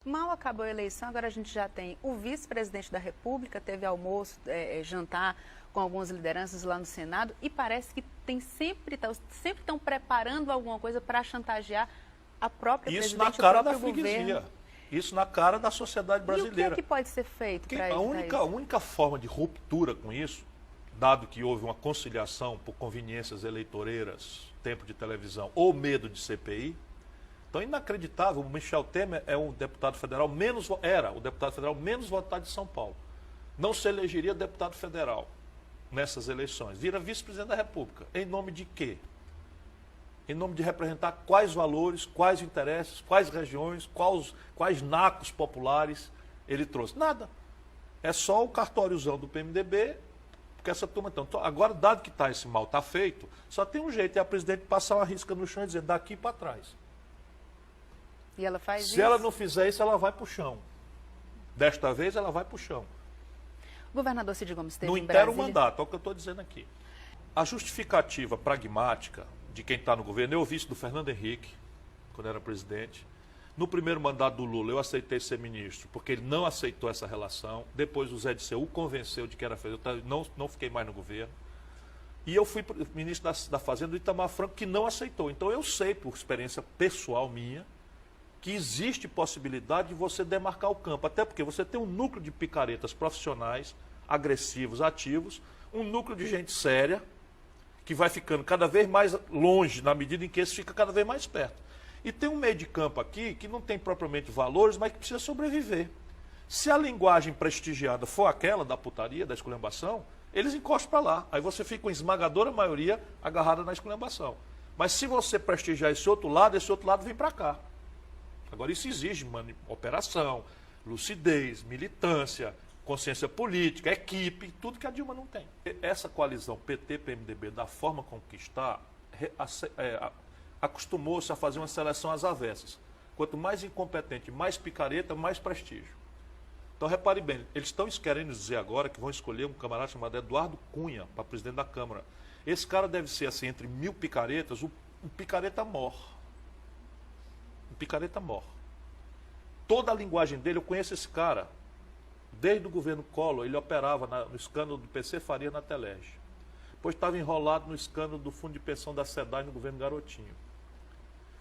Mal acabou a eleição, agora a gente já tem o vice-presidente da República, teve almoço, jantar com algumas lideranças lá no Senado e parece que sempre estão preparando alguma coisa para chantagear a própria Isso presidente, na cara o próprio da freguesia. governo. Isso na cara da sociedade brasileira. E o que é que pode ser feito para isso? A única forma de ruptura com isso, dado que houve uma conciliação por conveniências eleitoreiras, tempo de televisão ou medo de CPI, então, inacreditável, o Michel Temer é o deputado federal era o deputado federal menos votado de São Paulo. Não se elegeria deputado federal nessas eleições. Vira vice-presidente da República. Em nome de quê? Em nome de representar quais valores, quais interesses, quais regiões, quais nacos populares ele trouxe. Nada. É só o cartóriozão do PMDB, porque essa turma... Então, agora, dado que esse mal está feito, só tem um jeito, é a presidente passar uma risca no chão e dizer daqui para trás. E ela faz isso? Se ela não fizer isso, ela vai para o chão. Desta vez, ela vai para o chão. O governador Cid Gomes esteve em Brasília. Brasília. No mandato, é o que eu estou dizendo aqui. A justificativa pragmática de quem está no governo, eu ouvi isso do Fernando Henrique, quando era presidente. No primeiro mandato do Lula, eu aceitei ser ministro, porque ele não aceitou essa relação. Depois o Zé Disseu o convenceu de que era feito. Eu não fiquei mais no governo. E eu fui ministro da Fazenda do Itamar Franco, que não aceitou. Então eu sei, por experiência pessoal minha, que existe possibilidade de você demarcar o campo, até porque você tem um núcleo de picaretas profissionais, agressivos, ativos, um núcleo de gente séria, que vai ficando cada vez mais longe, na medida em que esse fica cada vez mais perto. E tem um meio de campo aqui que não tem propriamente valores, mas que precisa sobreviver. Se a linguagem prestigiada for aquela da putaria, da esculhambação, eles encostam para lá. Aí você fica com esmagadora maioria agarrada na esculhambação. Mas se você prestigiar esse outro lado vem para cá. Agora, isso exige operação, lucidez, militância, consciência política, equipe, tudo que a Dilma não tem. Essa coalizão PT-PMDB, da forma como que está, acostumou-se a fazer uma seleção às avessas. Quanto mais incompetente, mais picareta, mais prestígio. Então, repare bem, eles estão querendo dizer agora que vão escolher um camarada chamado Eduardo Cunha para presidente da Câmara. Esse cara deve ser, assim, entre 1000 picaretas, o picareta mor. Picareta mor. Toda a linguagem dele, eu conheço esse cara. Desde o governo Collor, ele operava no escândalo do PC Faria na Telege. Depois estava enrolado no escândalo do fundo de pensão da SEDAI no governo Garotinho.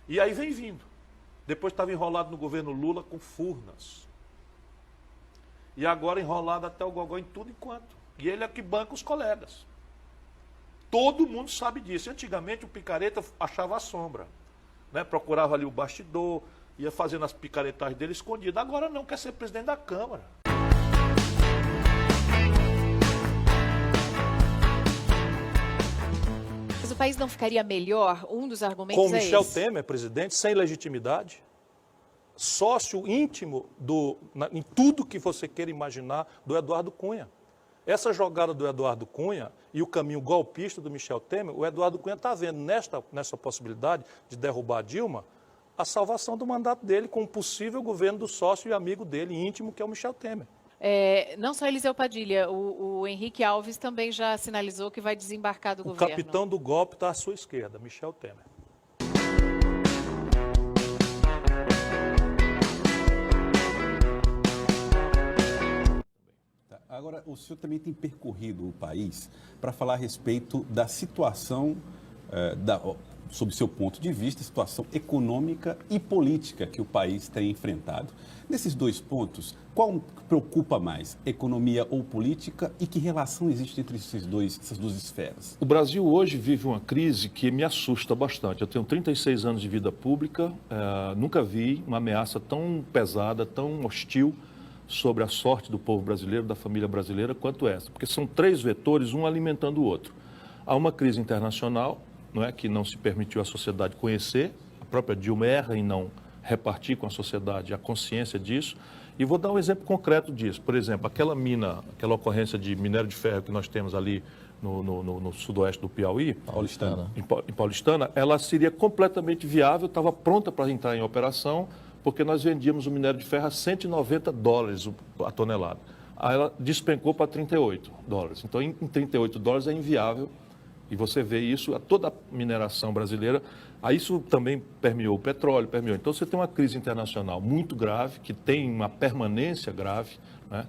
E aí vem vindo. Depois estava enrolado no governo Lula com Furnas. E agora enrolado até o gogó em tudo enquanto. E ele é que banca os colegas. Todo mundo sabe disso. Antigamente o picareta achava a sombra. Né? Procurava ali o bastidor, ia fazendo as picaretagens dele escondido. Agora não, quer ser presidente da Câmara. Mas o país não ficaria melhor? Um dos argumentos com é Michel esse. Temer, presidente, sem legitimidade, sócio íntimo em tudo que você queira imaginar do Eduardo Cunha. Essa jogada do Eduardo Cunha e o caminho golpista do Michel Temer, o Eduardo Cunha está vendo nessa possibilidade de derrubar a Dilma, a salvação do mandato dele com um possível governo do sócio e amigo dele, íntimo, que é o Michel Temer. Não só Eliseu Padilha, o Henrique Alves também já sinalizou que vai desembarcar do governo. O capitão do golpe está à sua esquerda, Michel Temer. Agora, o senhor também tem percorrido o país para falar a respeito da situação, sob seu ponto de vista, situação econômica e política que o país tem enfrentado. Nesses dois pontos, qual preocupa mais, economia ou política, e que relação existe entre essas duas esferas? O Brasil hoje vive uma crise que me assusta bastante. Eu tenho 36 anos de vida pública, nunca vi uma ameaça tão pesada, tão hostil sobre a sorte do povo brasileiro, da família brasileira, quanto essa. Porque são três vetores, um alimentando o outro. Há uma crise internacional, que não se permitiu à sociedade conhecer, a própria Dilma erra em não repartir com a sociedade a consciência disso. E vou dar um exemplo concreto disso. Por exemplo, aquela ocorrência de minério de ferro que nós temos ali no sudoeste do Piauí, Paulistana. em Paulistana, ela seria completamente viável, estava pronta para entrar em operação, porque nós vendíamos o minério de ferro a $190 a tonelada. Aí ela despencou para $38. Então, em $38 é inviável. E você vê isso, a toda a mineração brasileira, aí isso também permeou o petróleo, permeou. Então você tem uma crise internacional muito grave, que tem uma permanência grave, né,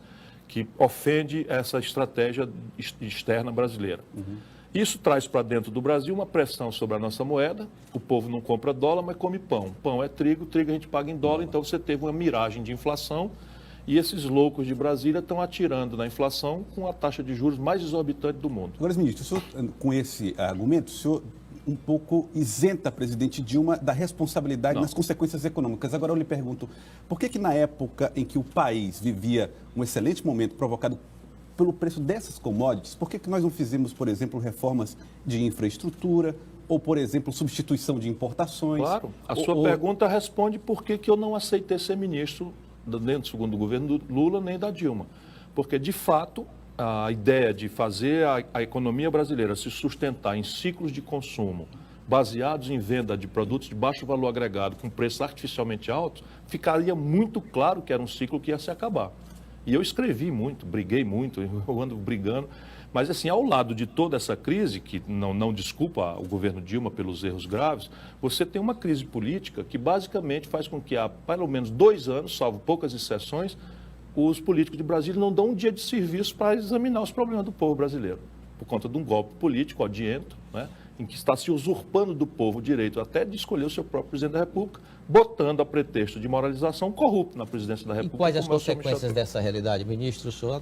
que ofende essa estratégia externa brasileira. Isso traz para dentro do Brasil uma pressão sobre a nossa moeda, o povo não compra dólar, mas come pão. Pão é trigo, trigo a gente paga em dólar, então você teve uma miragem de inflação. E esses loucos de Brasília estão atirando na inflação com a taxa de juros mais exorbitante do mundo. Agora, ministro, o senhor, com esse argumento, o senhor um pouco isenta a presidente Dilma da responsabilidade nas consequências econômicas. Agora eu lhe pergunto, por que na época em que o país vivia um excelente momento provocado pelo preço dessas commodities, por que nós não fizemos, por exemplo, reformas de infraestrutura ou, por exemplo, substituição de importações? Claro, a sua pergunta responde por que eu não aceitei ser ministro nem do segundo governo do Lula, nem da Dilma. Porque, de fato, a ideia de fazer a economia brasileira se sustentar em ciclos de consumo baseados em venda de produtos de baixo valor agregado com preços artificialmente altos, ficaria muito claro que era um ciclo que ia se acabar. E eu escrevi muito, briguei muito, eu ando brigando. Mas, assim, ao lado de toda essa crise, que não desculpa o governo Dilma pelos erros graves, você tem uma crise política que basicamente faz com que há pelo menos 2 anos, salvo poucas exceções, os políticos de Brasília não dão um dia de serviço para examinar os problemas do povo brasileiro, por conta de um golpe político odiento, né, em que está se usurpando do povo o direito até de escolher o seu próprio presidente da República, botando a pretexto de moralização corrupto na presidência da República. E quais as consequências dessa realidade, ministro? O senhor,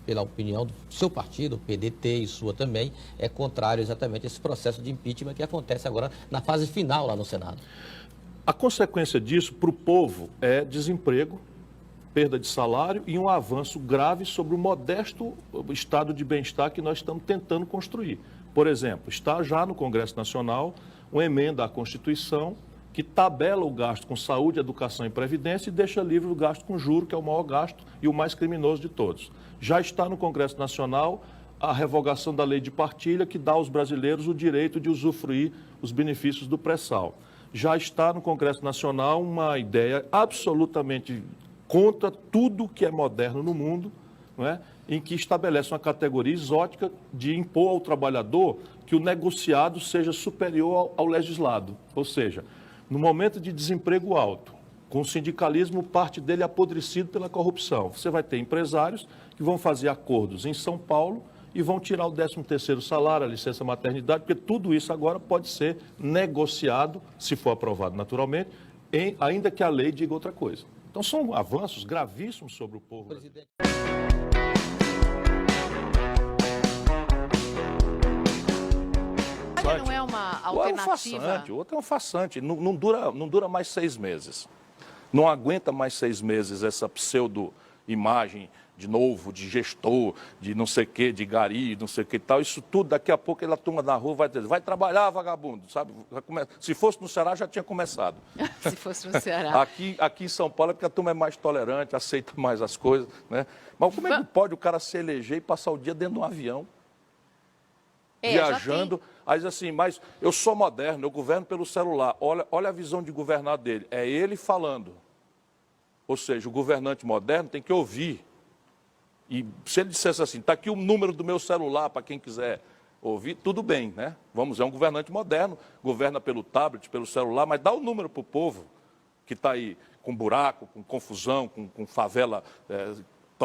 pela opinião do seu partido, o PDT e sua também, é contrário exatamente a esse processo de impeachment que acontece agora na fase final lá no Senado. A consequência disso para o povo é desemprego, perda de salário e um avanço grave sobre o modesto estado de bem-estar que nós estamos tentando construir. Por exemplo, está já no Congresso Nacional uma emenda à Constituição que tabela o gasto com saúde, educação e previdência e deixa livre o gasto com juro, que é o maior gasto e o mais criminoso de todos. Já está no Congresso Nacional a revogação da lei de partilha, que dá aos brasileiros o direito de usufruir os benefícios do pré-sal. Já está no Congresso Nacional uma ideia absolutamente contra tudo que é moderno no mundo, não é? Em que estabelece uma categoria exótica de impor ao trabalhador que o negociado seja superior ao legislado. Ou seja, no momento de desemprego alto, com o sindicalismo, parte dele apodrecido pela corrupção, você vai ter empresários que vão fazer acordos em São Paulo e vão tirar o 13º salário, a licença maternidade, porque tudo isso agora pode ser negociado, se for aprovado naturalmente, ainda que a lei diga outra coisa. Então são avanços gravíssimos sobre o povo brasileiro. Não é uma alternativa? O outro é um farsante, não dura mais 6 meses. Não aguenta mais 6 meses essa pseudo-imagem de novo, de gestor, de não sei o que, de gari, não sei o que e tal. Isso tudo, daqui a pouco a turma na rua vai dizer, vai trabalhar, vagabundo, sabe? Se fosse no Ceará, já tinha começado. Se fosse no Ceará. Aqui em São Paulo é porque a turma é mais tolerante, aceita mais as coisas, né? Mas como é que pode o cara se eleger e passar o dia dentro de um avião? Viajando, aí diz assim, mas eu sou moderno, eu governo pelo celular. Olha a visão de governar dele, é ele falando. Ou seja, o governante moderno tem que ouvir. E se ele dissesse assim, está aqui o número do meu celular para quem quiser ouvir, tudo bem, né? É um governante moderno, governa pelo tablet, pelo celular, mas dá o número para o povo que está aí com buraco, com confusão, com favela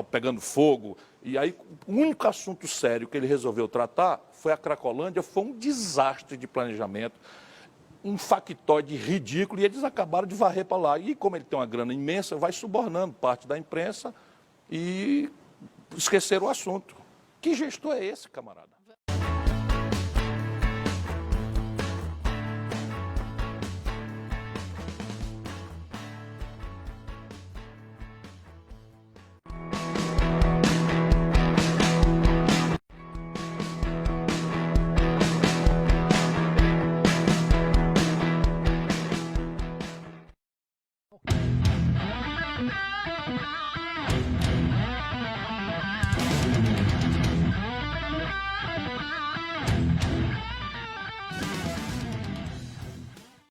pegando fogo. E aí, o único assunto sério que ele resolveu tratar foi a Cracolândia, foi um desastre de planejamento, um factoide ridículo, e eles acabaram de varrer para lá. E como ele tem uma grana imensa, vai subornando parte da imprensa e esqueceram o assunto. Que gestor é esse, camarada?